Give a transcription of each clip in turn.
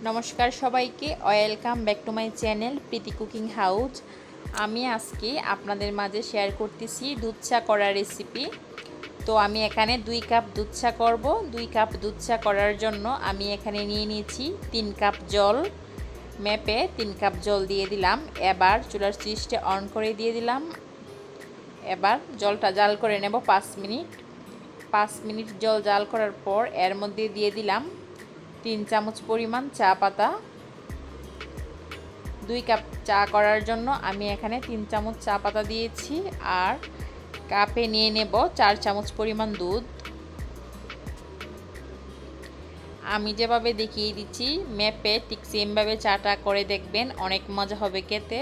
নমস্কার সবাইকে, welcome back to my channel Preeti cooking house. আমি আজকে আপনাদের মাঝে শেয়ার করতেছি দুধ চা করার রেসিপি। তো আমি এখানে 2 কাপ দুধ চা করব। 2 কাপ দুধ চা করার জন্য আমি এখানে নিয়ে নিয়েছি 3 কাপ জল। মেপে 3 কাপ জল দিয়ে দিলাম। এবার চুলার সুইচটা অন করে দিয়ে দিলাম। এবার জলটা জাল করে নেব 5 মিনিট। 5 মিনিট জল জাল করার পর এর মধ্যে দিয়ে দিলাম 3 চামচ পরিমাণ চা পাতা। 2 কাপ চা করার জন্য আমি এখানে 3 চামচ চা পাতা দিয়েছি। আর কাপে নিয়ে নেব 4 চামচ পরিমাণ দুধ। আমি যেভাবে দেখিয়ে দিচ্ছি মেপে ঠিক সেমভাবে চাটা করে দেখবেন, অনেক মজা হবে খেতে।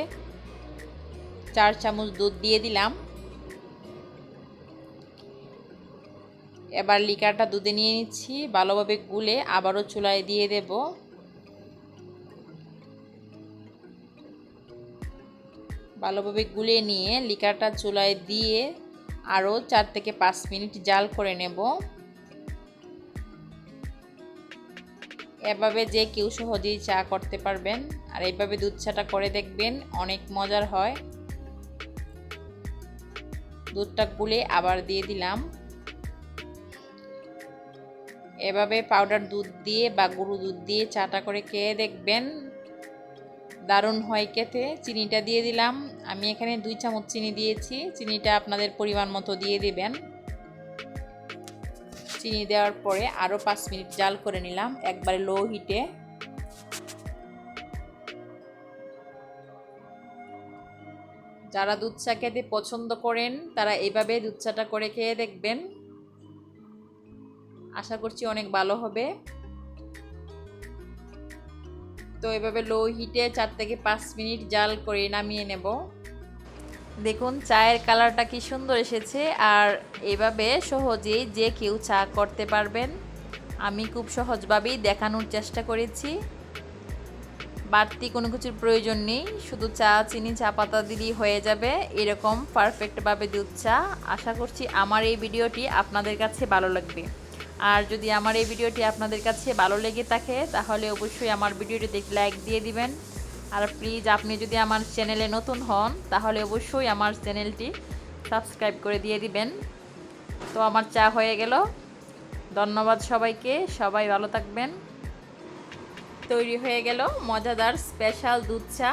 4 চামচ দুধ দিয়ে দিলাম। এবার লিকারটা দুধে নিয়ে নিচ্ছি, ভালোভাবে গুলে আবারও চুলায় দিয়ে দেব। ভালোভাবে গুলে নিয়ে লিকারটা চুলায় দিয়ে আরও 4 থেকে 5 মিনিট জাল করে নেব। এভাবে যে কেউ সহজেই চা করতে পারবেন, আর এইভাবে দুধ চাটা করে দেখবেন, অনেক মজার হয়। দুধটা গুলে আবার দিয়ে দিলাম। এভাবে পাউডার দুধ দিয়ে বা গরু দুধ দিয়ে চাটা করে খেয়ে দেখবেন, দারুণ হয় খেতে। চিনিটা দিয়ে দিলাম। আমি এখানে 2 চামচ চিনি দিয়েছি। চিনিটা আপনাদের পরিমাণ মতো দিয়ে দিবেন। চিনি দেওয়ার পরে আরও 5 মিনিট জাল করে নিলাম একবারে লো হিটে। যারা দুধ চা খেতে পছন্দ করেন তারা এইভাবে দুধ চাটা করে খেয়ে দেখবেন, আশা করছি অনেক ভালো হবে। তো এভাবে লো হিটে 4 থেকে 5 মিনিট জাল করে নামিয়ে নেব। দেখুন চায়ের কালারটা কি সুন্দর এসেছে। আর এভাবে সহজেই যে কেউ চা করতে পারবেন, আমি খুব সহজভাবেই দেখানোর চেষ্টা করেছি। বাড়তি কোনো কিছুর প্রয়োজন নেই, শুধু চা, চিনি, চা পাতা দিলেই হয়ে যাবে এরকম পারফেক্টভাবে দুধ চা। আশা করছি আমার এই ভিডিওটি আপনাদের কাছে ভালো লাগবে। আর যদি আমার এই ভিডিওটি আপনাদের কাছে ভালো লেগে থাকে তাহলে অবশ্যই আমার ভিডিওটিতে লাইক দিয়ে দিবেন। আর প্লিজ আপনি যদি আমার চ্যানেলে নতুন হন তাহলে অবশ্যই আমার চ্যানেলটি সাবস্ক্রাইব করে দিয়ে দিবেন। তো আমার চা হয়ে গেল। ধন্যবাদ সবাইকে, সবাই ভালো থাকবেন। তৈরি হয়ে গেল মজাদার স্পেশাল দুধ চা।